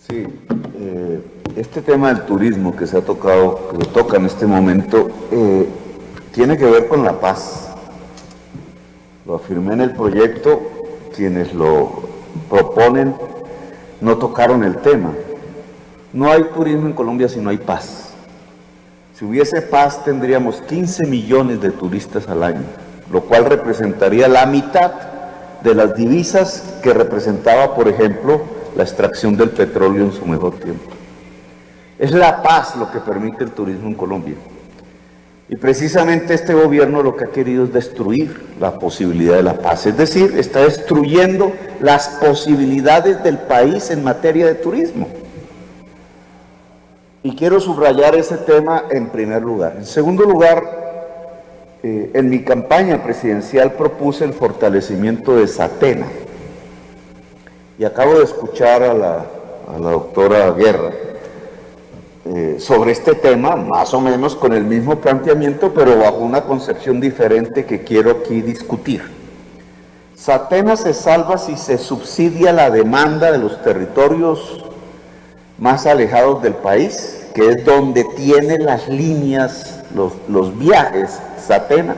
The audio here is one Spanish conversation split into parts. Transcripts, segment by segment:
Sí, este tema del turismo que se ha tocado, que se toca en este momento, tiene que ver con la paz. Lo afirmé en el proyecto, quienes lo proponen no tocaron el tema. No hay turismo en Colombia si no hay paz. Si hubiese paz tendríamos 15 millones de turistas al año, lo cual representaría la mitad de las divisas que representaba, por ejemplo, la extracción del petróleo en su mejor tiempo. Es la paz lo que permite el turismo en Colombia. Y precisamente este gobierno lo que ha querido es destruir la posibilidad de la paz, es decir, está destruyendo las posibilidades del país en materia de turismo. Y quiero subrayar ese tema en primer lugar. En segundo lugar, en mi campaña presidencial propuse el fortalecimiento de Satena. Y acabo de escuchar a la doctora Guerra sobre este tema, más o menos con el mismo planteamiento, pero bajo una concepción diferente que quiero aquí discutir. Satena se salva si se subsidia la demanda de los territorios más alejados del país, que es donde tiene las líneas, los viajes Satena.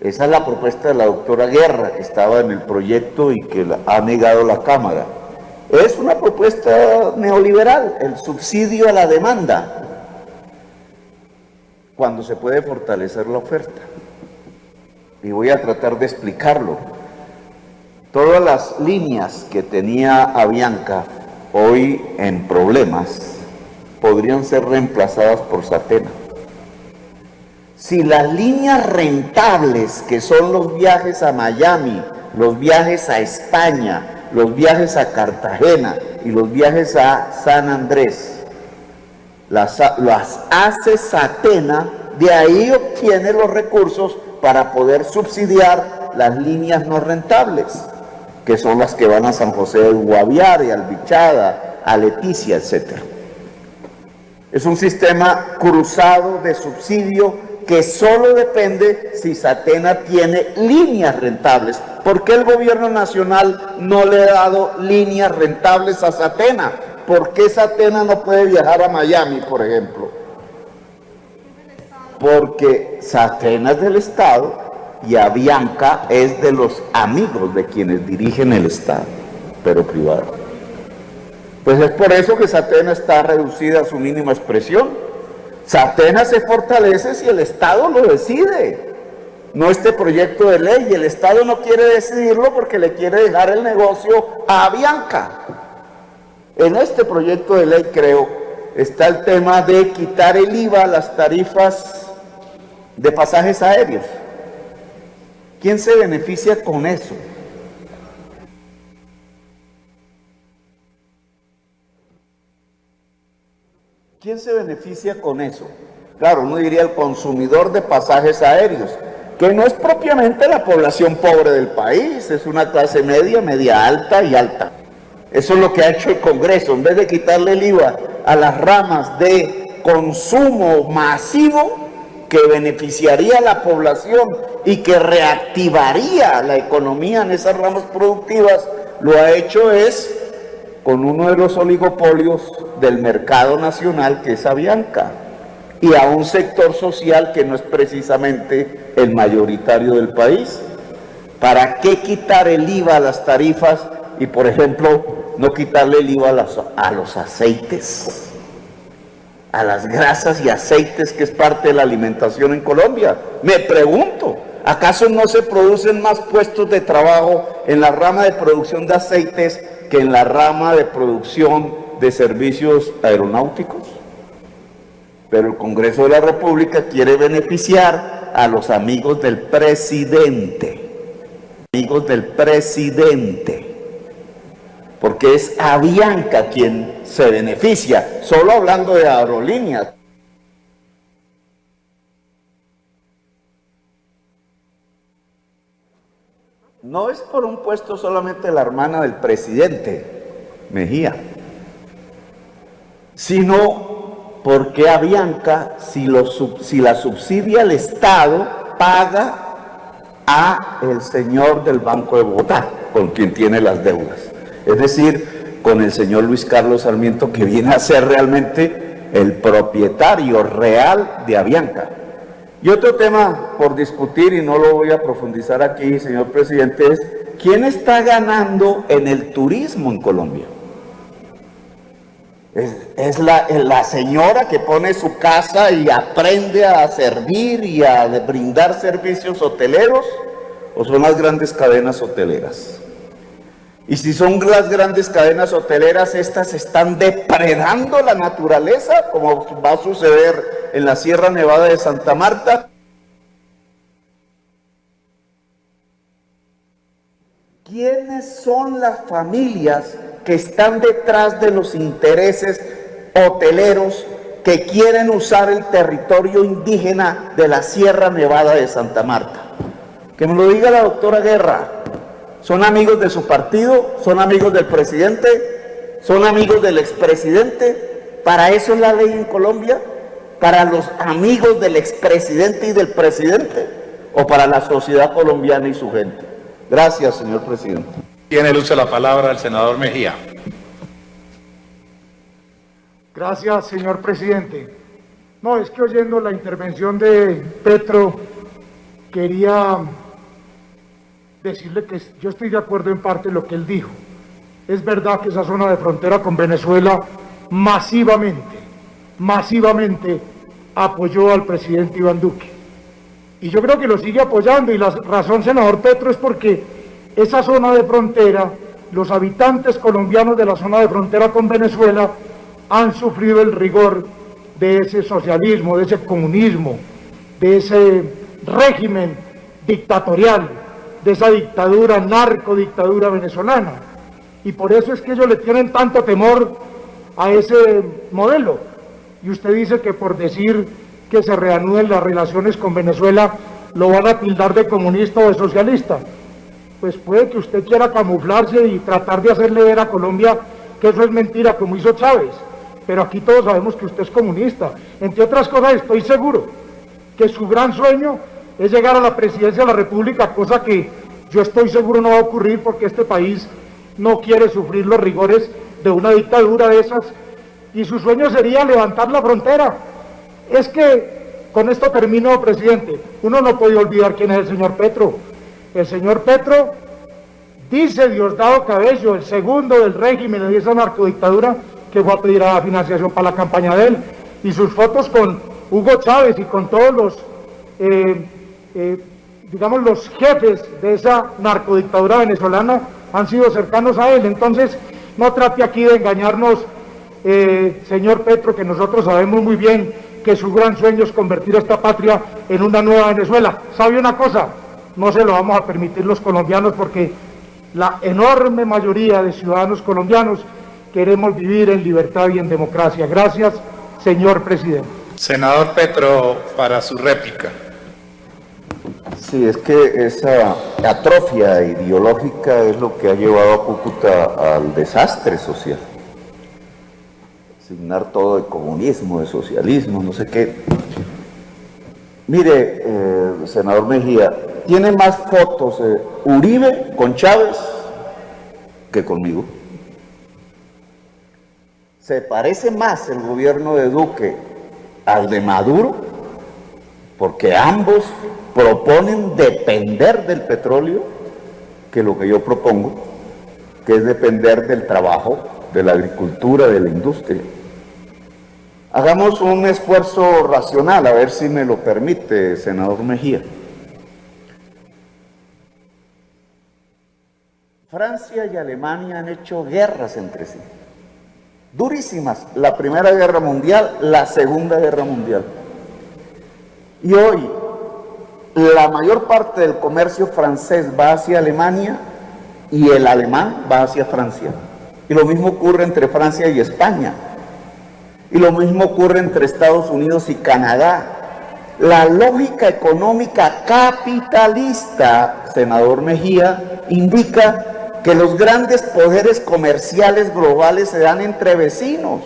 Esa es la propuesta de la doctora Guerra, que estaba en el proyecto y que ha negado la Cámara. Es una propuesta neoliberal, el subsidio a la demanda, cuando se puede fortalecer la oferta. Y voy a tratar de explicarlo. Todas las líneas que tenía Avianca hoy en problemas podrían ser reemplazadas por Satena. Si las líneas rentables, que son los viajes a Miami, los viajes a España, los viajes a Cartagena y los viajes a San Andrés, las hace Satena, de ahí obtiene los recursos para poder subsidiar las líneas no rentables, que son las que van a San José del Guaviare, al Bichada, a Leticia, etc. Es un sistema cruzado de subsidio que solo depende si Satena tiene líneas rentables. ¿Por qué el gobierno nacional no le ha dado líneas rentables a Satena? ¿Por qué Satena no puede viajar a Miami, por ejemplo? Porque Satena es del Estado y Avianca es de los amigos de quienes dirigen el Estado, pero privado. Pues es por eso que Satena está reducida a su mínima expresión. Satena se fortalece si el Estado lo decide, no este proyecto de ley, y el Estado no quiere decidirlo porque le quiere dejar el negocio a Avianca. En este proyecto de ley, creo, está el tema de quitar el IVA a las tarifas de pasajes aéreos. ¿Quién se beneficia con eso? ¿Quién se beneficia con eso? Claro, uno diría el consumidor de pasajes aéreos, que no es propiamente la población pobre del país, es una clase media, media alta y alta. Eso es lo que ha hecho el Congreso. En vez de quitarle el IVA a las ramas de consumo masivo, que beneficiaría a la población y que reactivaría la economía en esas ramas productivas, lo ha hecho es con uno de los oligopolios del mercado nacional, que es Avianca, y a un sector social que no es precisamente el mayoritario del país. ¿Para qué quitar el IVA a las tarifas y, por ejemplo, no quitarle el IVA a los aceites, a las grasas y aceites, que es parte de la alimentación en Colombia? Me pregunto, ¿acaso no se producen más puestos de trabajo en la rama de producción de aceites que en la rama de producción de servicios aeronáuticos? Pero el Congreso de la República quiere beneficiar a los amigos del presidente, porque es Avianca quien se beneficia, solo hablando de aerolíneas. No es por un puesto solamente de la hermana del presidente, Mejía, sino porque Avianca, si la subsidia el Estado, paga a el señor del Banco de Bogotá, con quien tiene las deudas. Es decir, con el señor Luis Carlos Sarmiento, que viene a ser realmente el propietario real de Avianca. Y otro tema por discutir, y no lo voy a profundizar aquí, señor presidente, es ¿quién está ganando en el turismo en Colombia? ¿Es la señora que pone su casa y aprende a servir y a brindar servicios hoteleros? ¿O son las grandes cadenas hoteleras? Y si son las grandes cadenas hoteleras, estas están depredando la naturaleza, como va a suceder en la Sierra Nevada de Santa Marta. ¿Quiénes son las familias que están detrás de los intereses hoteleros que quieren usar el territorio indígena de la Sierra Nevada de Santa Marta? Que me lo diga la doctora Guerra. ¿Son amigos de su partido? ¿Son amigos del presidente? ¿Son amigos del expresidente? ¿Para eso es la ley en Colombia? ¿Para los amigos del expresidente y del presidente? ¿O para la sociedad colombiana y su gente? Gracias, señor presidente. Tiene el uso de la palabra el senador Mejía. Gracias, señor presidente. No, es que oyendo la intervención de Petro, quería decirle que yo estoy de acuerdo en parte en lo que él dijo. Es verdad que esa zona de frontera con Venezuela masivamente apoyó al presidente Iván Duque. Y yo creo que lo sigue apoyando, y la razón, senador Petro, es porque esa zona de frontera, los habitantes colombianos de la zona de frontera con Venezuela han sufrido el rigor de ese socialismo, de ese comunismo, de ese régimen dictatorial, de esa dictadura, narcodictadura venezolana. Y por eso es que ellos le tienen tanto temor a ese modelo. Y usted dice que por decir que se reanuden las relaciones con Venezuela, lo van a tildar de comunista o de socialista. Pues puede que usted quiera camuflarse y tratar de hacerle ver a Colombia que eso es mentira, como hizo Chávez. Pero aquí todos sabemos que usted es comunista. Entre otras cosas, estoy seguro que su gran sueño es llegar a la presidencia de la República, cosa que yo estoy seguro no va a ocurrir, porque este país no quiere sufrir los rigores de una dictadura de esas, y su sueño sería levantar la frontera. Es que, con esto termino, presidente, uno no puede olvidar quién es el señor Petro. El señor Petro, dice Diosdado Cabello, el segundo del régimen de esa narcodictadura, que fue a pedir a la financiación para la campaña de él, y sus fotos con Hugo Chávez y con todos los digamos, los jefes de esa narcodictadura venezolana han sido cercanos a él. Entonces, no trate aquí de engañarnos, señor Petro, que nosotros sabemos muy bien que su gran sueño es convertir a esta patria en una nueva Venezuela. ¿Sabe una cosa? No se lo vamos a permitir los colombianos, porque la enorme mayoría de ciudadanos colombianos queremos vivir en libertad y en democracia. Gracias, señor presidente. Senador Petro, para su réplica. Sí, es que esa atrofia ideológica es lo que ha llevado a Cúcuta al desastre social. Asignar todo de comunismo, de socialismo, no sé qué. Mire, senador Mejía, tiene más fotos Uribe con Chávez que conmigo. Se parece más el gobierno de Duque al de Maduro, porque ambos proponen depender del petróleo, que lo que yo propongo, que es depender del trabajo, de la agricultura, de la industria. Hagamos un esfuerzo racional, a ver si me lo permite, senador Mejía. Francia y Alemania han hecho guerras entre sí, durísimas, la Primera Guerra Mundial, la Segunda Guerra Mundial. Y hoy, la mayor parte del comercio francés va hacia Alemania y el alemán va hacia Francia. Y lo mismo ocurre entre Francia y España. Y lo mismo ocurre entre Estados Unidos y Canadá. La lógica económica capitalista, senador Mejía, indica que los grandes poderes comerciales globales se dan entre vecinos.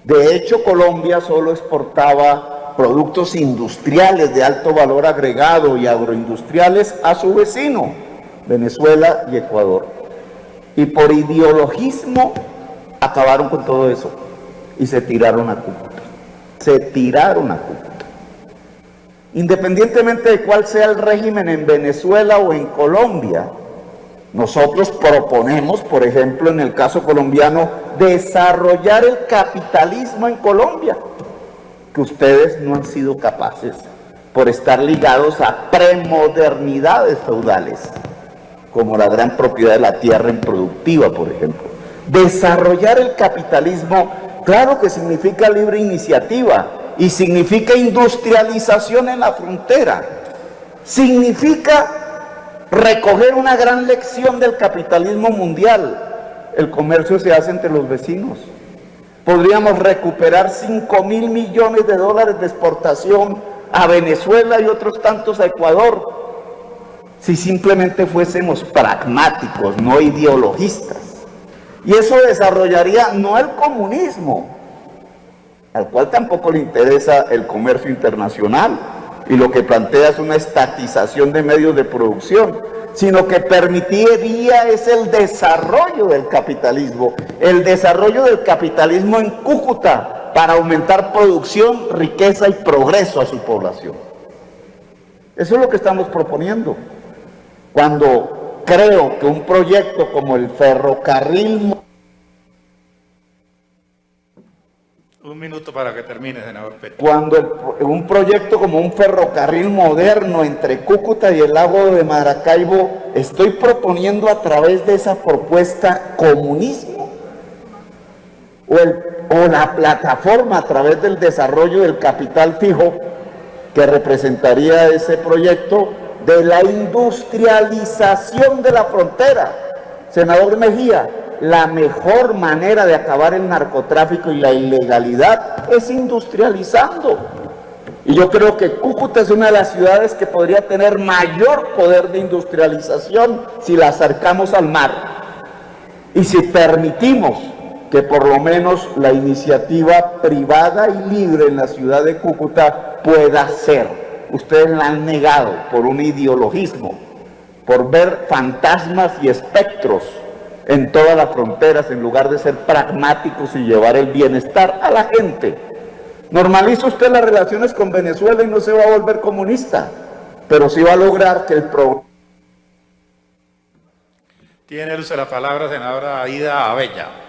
De hecho, Colombia solo exportaba productos industriales de alto valor agregado y agroindustriales a su vecino, Venezuela y Ecuador. y por ideologismo acabaron con todo eso y se tiraron a Cúcuta. Se tiraron a Cúcuta. Independientemente de cuál sea el régimen en Venezuela o en Colombia, nosotros proponemos, por ejemplo, en el caso colombiano, desarrollar el capitalismo en Colombia, que ustedes no han sido capaces por estar ligados a premodernidades feudales, como la gran propiedad de la tierra improductiva, por ejemplo. Desarrollar el capitalismo, claro que significa libre iniciativa y significa industrialización en la frontera. Significa recoger una gran lección del capitalismo mundial. El comercio se hace entre los vecinos. Podríamos recuperar 5.000 millones de dólares de exportación a Venezuela y otros tantos a Ecuador, si simplemente fuésemos pragmáticos, no ideologistas. Y eso desarrollaría no el comunismo, al cual tampoco le interesa el comercio internacional, y lo que plantea es una estatización de medios de producción, sino que permitiría es el desarrollo del capitalismo en Cúcuta, para aumentar producción, riqueza y progreso a su población. Eso es lo que estamos proponiendo. Cuando creo que un proyecto como el ferrocarril... Un minuto para que termine, senador Petro. Cuando un proyecto como un ferrocarril moderno entre Cúcuta y el lago de Maracaibo, estoy proponiendo a través de esa propuesta comunismo, o la plataforma a través del desarrollo del capital fijo que representaría ese proyecto de la industrialización de la frontera. Senador Mejía, la mejor manera de acabar el narcotráfico y la ilegalidad es industrializando. Y yo creo que Cúcuta es una de las ciudades que podría tener mayor poder de industrialización si la acercamos al mar. Y si permitimos que por lo menos la iniciativa privada y libre en la ciudad de Cúcuta pueda ser. Ustedes la han negado por un ideologismo, por ver fantasmas y espectros en todas las fronteras, en lugar de ser pragmáticos y llevar el bienestar a la gente. Normaliza usted las relaciones con Venezuela y no se va a volver comunista, pero sí va a lograr que el progreso... Tiene el uso de la palabra, senadora Aida Abella.